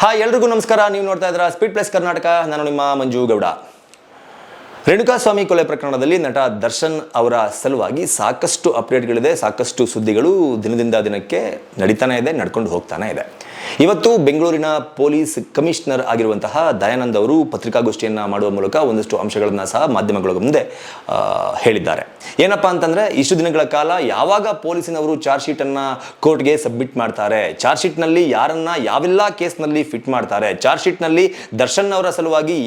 Hi ಎಲ್ರಿಗೂ ನಮಸ್ಕಾರ. ನೀವು ನೋಡ್ತಾ ಇದ್ದೀರಾ ಸ್ಪೀಡ್ ಪ್ಲಸ್ ಕರ್ನಾಟಕ. ನಾನು ನಿಮ್ಮ ಮಂಜು ಗೌಡ. ರೇಣುಕಾಸ್ವಾಮಿ ಕೊಲೆ ಪ್ರಕರಣದಲ್ಲಿ ನಟ ದರ್ಶನ್ ಅವರ ಸಲುವಾಗಿ ಸಾಕಷ್ಟು ಅಪ್ಡೇಟ್ಗಳಿದೆ, ಸಾಕಷ್ಟು ಸುದ್ದಿಗಳು ದಿನದಿಂದ ದಿನಕ್ಕೆ ನಡೀತಾನೆ ಇದೆ, ನಡ್ಕೊಂಡು ಹೋಗ್ತಾನೆ ಇದೆ. ಇವತ್ತು ಬೆಂಗಳೂರಿನ ಪೊಲೀಸ್ ಕಮಿಷನರ್ ಆಗಿರುವಂತಹ ದಯಾನಂದ್ ಅವರು ಪತ್ರಿಕಾಗೋಷ್ಠಿಯನ್ನು ಮಾಡುವ ಮೂಲಕ ಒಂದಷ್ಟು ಅಂಶಗಳನ್ನು ಸಹ ಮಾಧ್ಯಮಗಳ ಮುಂದೆ ಹೇಳಿದ್ದಾರೆ. ಏನಪ್ಪಾ ಅಂತಂದ್ರೆ, ಇಷ್ಟು ದಿನಗಳ ಕಾಲ ಯಾವಾಗ ಪೊಲೀಸಿನವರು ಚಾರ್ಜ್ ಶೀಟನ್ನು ಕೋರ್ಟ್ಗೆ ಸಬ್ಮಿಟ್ ಮಾಡ್ತಾರೆ, ಚಾರ್ಜ್ ಶೀಟ್ನಲ್ಲಿ ಯಾರನ್ನ ಯಾವೆಲ್ಲ ಕೇಸ್ನಲ್ಲಿ ಫಿಟ್ ಮಾಡ್ತಾರೆ, ಚಾರ್ಜ್ ಶೀಟ್ನಲ್ಲಿ ದರ್ಶನ್ ಅವರ ಸಲುವಾಗಿ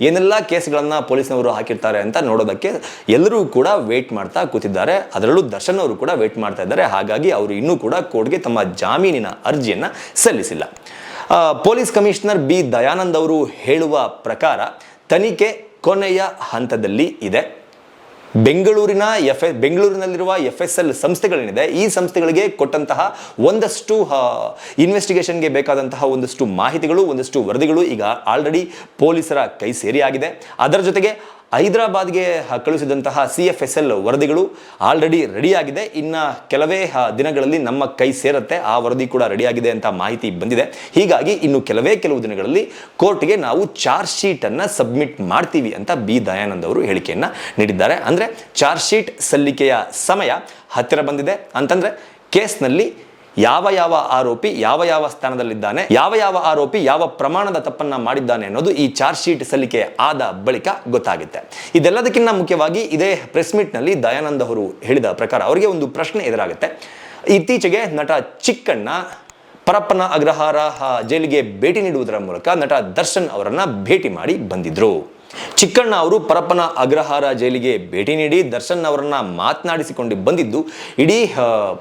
ಏನೆಲ್ಲ ಕೇಸ್ಗಳನ್ನು ಪೊಲೀಸ್ನವರು ಹಾಕಿರ್ತಾರೆ ಅಂತ ನೋಡೋದಕ್ಕೆ ಎಲ್ಲರೂ ಕೂಡ ವೇಟ್ ಮಾಡ್ತಾ ಕೂತಿದ್ದಾರೆ. ಅದರಲ್ಲೂ ದರ್ಶನ್ ಅವರು ಕೂಡ ವೇಟ್ ಮಾಡ್ತಾ ಇದ್ದಾರೆ. ಹಾಗಾಗಿ ಅವರು ಇನ್ನೂ ಕೂಡ ಕೋರ್ಟ್ಗೆ ತಮ್ಮ ಜಾಮೀನಿನ ಅರ್ಜಿಯನ್ನು ಸಲ್ಲಿಸಿಲ್ಲ. ಪೊಲೀಸ್ ಕಮಿಷನರ್ ಬಿ ದಯಾನಂದ್ ಅವರು ಹೇಳುವ ಪ್ರಕಾರ ತನಿಖೆ ಕೊನೆಯ ಹಂತದಲ್ಲಿ ಇದೆ. ಬೆಂಗಳೂರಿನಲ್ಲಿರುವ FSL ಸಂಸ್ಥೆಗಳೇನಿದೆ, ಈ ಸಂಸ್ಥೆಗಳಿಗೆ ಕೊಟ್ಟಂತಹ ಒಂದಷ್ಟು ಇನ್ವೆಸ್ಟಿಗೇಷನ್ಗೆ ಬೇಕಾದಂತಹ ಒಂದಷ್ಟು ಮಾಹಿತಿಗಳು, ಒಂದಷ್ಟು ವರದಿಗಳು ಈಗ ಆಲ್ರೆಡಿ ಪೊಲೀಸರ ಕೈ ಸೇರಿಯಾಗಿದೆ. ಅದರ ಜೊತೆಗೆ ಹೈದರಾಬಾದ್ಗೆ ಕಳುಹಿಸಿದಂತಹ CFSL ವರದಿಗಳು ಆಲ್ರೆಡಿ ರೆಡಿಯಾಗಿದೆ. ಇನ್ನು ಕೆಲವೇ ದಿನಗಳಲ್ಲಿ ನಮ್ಮ ಕೈ ಸೇರುತ್ತೆ, ಆ ವರದಿ ಕೂಡ ರೆಡಿಯಾಗಿದೆ ಅಂತ ಮಾಹಿತಿ ಬಂದಿದೆ. ಹೀಗಾಗಿ ಇನ್ನು ಕೆಲವು ದಿನಗಳಲ್ಲಿ ಕೋರ್ಟ್ಗೆ ನಾವು ಚಾರ್ಜ್ ಶೀಟನ್ನು ಸಬ್ಮಿಟ್ ಮಾಡ್ತೀವಿ ಅಂತ ಬಿ ದಯಾನಂದ್ ಅವರು ಹೇಳಿಕೆಯನ್ನು ನೀಡಿದ್ದಾರೆ. ಅಂದರೆ ಚಾರ್ಜ್ ಶೀಟ್ ಸಲ್ಲಿಕೆಯ ಸಮಯ ಹತ್ತಿರ ಬಂದಿದೆ. ಅಂತಂದರೆ ಕೇಸ್ನಲ್ಲಿ ಯಾವ ಆರೋಪಿ ಯಾವ ಸ್ಥಾನದಲ್ಲಿದ್ದಾನೆ, ಯಾವ ಆರೋಪಿ ಯಾವ ಪ್ರಮಾಣದ ತಪ್ಪನ್ನ ಮಾಡಿದ್ದಾನೆ ಅನ್ನೋದು ಈ ಚಾರ್ಜ್ ಶೀಟ್ ಸಲ್ಲಿಕೆ ಆದ ಬಳಿಕ ಗೊತ್ತಾಗುತ್ತೆ. ಇದೆಲ್ಲದಕ್ಕಿಂತ ಮುಖ್ಯವಾಗಿ ಇದೇ ಪ್ರೆಸ್ ಮೀಟ್ ನಲ್ಲಿ ದಯಾನಂದ್ ಅವರು ಹೇಳಿದ ಪ್ರಕಾರ ಅವರಿಗೆ ಒಂದು ಪ್ರಶ್ನೆ ಎದುರಾಗುತ್ತೆ. ಇತ್ತೀಚೆಗೆ ನಟ ಚಿಕ್ಕಣ್ಣ ಪರಪ್ಪನ ಅಗ್ರಹಾರ ಜೈಲಿಗೆ ಭೇಟಿ ನೀಡುವುದರ ಮೂಲಕ ನಟ ದರ್ಶನ್ ಅವರನ್ನ ಭೇಟಿ ಮಾಡಿ ಬಂದಿದ್ರು. ಚಿಕ್ಕಣ್ಣ ಅವರು ಪರಪ್ಪನ ಅಗ್ರಹಾರ ಜೈಲಿಗೆ ಭೇಟಿ ನೀಡಿ ದರ್ಶನ್ ಅವರನ್ನ ಮಾತನಾಡಿಸಿಕೊಂಡು ಬಂದಿದ್ದು ಇಡೀ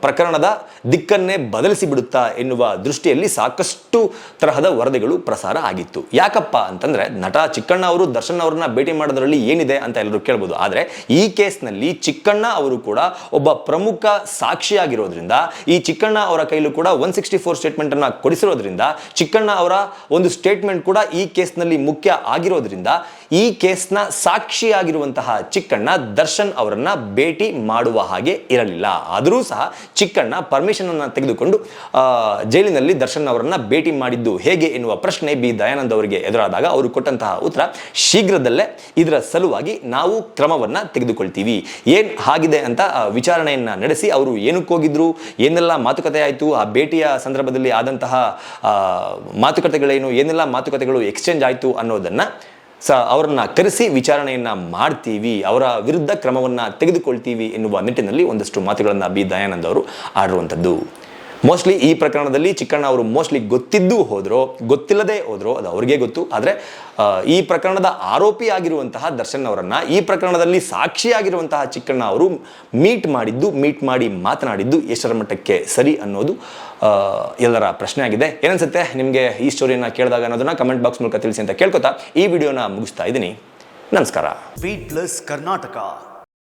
ಪ್ರಕರಣದ ದಿಕ್ಕನ್ನೇ ಬದಲಿಸಿ ಬಿಡುತ್ತಾ ಎನ್ನುವ ದೃಷ್ಟಿಯಲ್ಲಿ ಸಾಕಷ್ಟು ತರಹದ ವರದಿಗಳು ಪ್ರಸಾರ ಆಗಿತ್ತು. ಯಾಕಪ್ಪ ಅಂತಂದ್ರೆ, ನಟ ಚಿಕ್ಕಣ್ಣ ಅವರು ದರ್ಶನ್ ಅವರನ್ನ ಭೇಟಿ ಮಾಡೋದ್ರಲ್ಲಿ ಏನಿದೆ ಅಂತ ಎಲ್ಲರೂ ಕೇಳ್ಬೋದು. ಆದರೆ ಈ ಕೇಸ್ನಲ್ಲಿ ಚಿಕ್ಕಣ್ಣ ಅವರು ಕೂಡ ಒಬ್ಬ ಪ್ರಮುಖ ಸಾಕ್ಷಿಯಾಗಿರೋದ್ರಿಂದ, ಈ ಚಿಕ್ಕಣ್ಣ ಅವರ ಕೈಲೂ ಕೂಡ 164 ಸ್ಟೇಟ್ಮೆಂಟ್ ಅನ್ನ ಕೊಡಿಸಿರೋದ್ರಿಂದ, ಚಿಕ್ಕಣ್ಣ ಅವರ ಒಂದು ಸ್ಟೇಟ್ಮೆಂಟ್ ಕೂಡ ಈ ಕೇಸ್ನಲ್ಲಿ ಮುಖ್ಯ ಆಗಿರೋದ್ರಿಂದ ಈ ಕೇಸ್ನ ಸಾಕ್ಷಿಯಾಗಿರುವಂತಹ ಚಿಕ್ಕಣ್ಣ ದರ್ಶನ್ ಅವರನ್ನ ಭೇಟಿ ಮಾಡುವ ಹಾಗೆ ಇರಲಿಲ್ಲ. ಆದರೂ ಸಹ ಚಿಕ್ಕಣ್ಣ ಪರ್ಮಿಷನ್ ಅನ್ನು ತೆಗೆದುಕೊಂಡು ಜೈಲಿನಲ್ಲಿ ದರ್ಶನ್ ಅವರನ್ನ ಭೇಟಿ ಮಾಡಿದ್ದು ಹೇಗೆ ಎನ್ನುವ ಪ್ರಶ್ನೆ ಬಿ ದಯಾನಂದ್ ಅವರಿಗೆ ಎದುರಾದಾಗ ಅವರು ಕೊಟ್ಟಂತಹ ಉತ್ತರ, ಶೀಘ್ರದಲ್ಲೇ ಇದರ ಸಲುವಾಗಿ ನಾವು ಕ್ರಮವನ್ನ ತೆಗೆದುಕೊಳ್ತೀವಿ. ಏನ್ ಆಗಿದೆ ಅಂತ ವಿಚಾರಣೆಯನ್ನ ನಡೆಸಿ ಅವರು ಏನಕ್ಕೆ ಹೋಗಿದ್ರು, ಏನೆಲ್ಲ ಮಾತುಕತೆ ಆಯಿತು, ಆ ಭೇಟಿಯ ಸಂದರ್ಭದಲ್ಲಿ ಆದಂತಹ ಮಾತುಕತೆಗಳೇನು, ಏನೆಲ್ಲ ಮಾತುಕತೆಗಳು ಎಕ್ಸ್ಚೇಂಜ್ ಆಯಿತು ಅನ್ನೋದನ್ನ ಅವರನ್ನ ಕರೆಸಿ ವಿಚಾರಣೆಯನ್ನ ಮಾಡ್ತೀವಿ, ಅವರ ವಿರುದ್ಧ ಕ್ರಮವನ್ನ ತೆಗೆದುಕೊಳ್ತೀವಿ ಎನ್ನುವ ನಿಟ್ಟಿನಲ್ಲಿ ಒಂದಷ್ಟು ಮಾತುಗಳನ್ನ ಬಿ ದಯಾನಂದ್ ಅವರು ಆಡಿರುವಂಥದ್ದು. ಮೋಸ್ಟ್ಲಿ ಈ ಪ್ರಕರಣದಲ್ಲಿ ಚಿಕ್ಕಣ್ಣ ಅವರು ಮೋಸ್ಟ್ಲಿ ಗೊತ್ತಿದ್ದು ಹೋದ್ರೋ ಗೊತ್ತಿಲ್ಲದೆ ಹೋದ್ರೋ ಅದು ಅವ್ರಿಗೆ ಗೊತ್ತು. ಆದರೆ ಈ ಪ್ರಕರಣದ ಆರೋಪಿ ಆಗಿರುವಂತಹ ದರ್ಶನ್ ಅವರನ್ನ ಈ ಪ್ರಕರಣದಲ್ಲಿ ಸಾಕ್ಷಿಯಾಗಿರುವಂತಹ ಚಿಕ್ಕಣ್ಣ ಅವರು ಮೀಟ್ ಮಾಡಿ ಮಾತನಾಡಿದ್ದು ಎಷ್ಟರ ಮಟ್ಟಕ್ಕೆ ಸರಿ ಅನ್ನೋದು ಎಲ್ಲರ ಪ್ರಶ್ನೆ ಆಗಿದೆ. ಏನನ್ಸುತ್ತೆ ನಿಮಗೆ ಈ ಸ್ಟೋರಿಯನ್ನು ಕೇಳಿದಾಗ ಅನ್ನೋದನ್ನ ಕಮೆಂಟ್ ಬಾಕ್ಸ್ ಮೂಲಕ ತಿಳಿಸಿ ಅಂತ ಕೇಳ್ಕೊತಾ ಈ ವಿಡಿಯೋನ ಮುಗಿಸ್ತಾ ಇದ್ದೀನಿ. ನಮಸ್ಕಾರ. Speed plus Karnataka.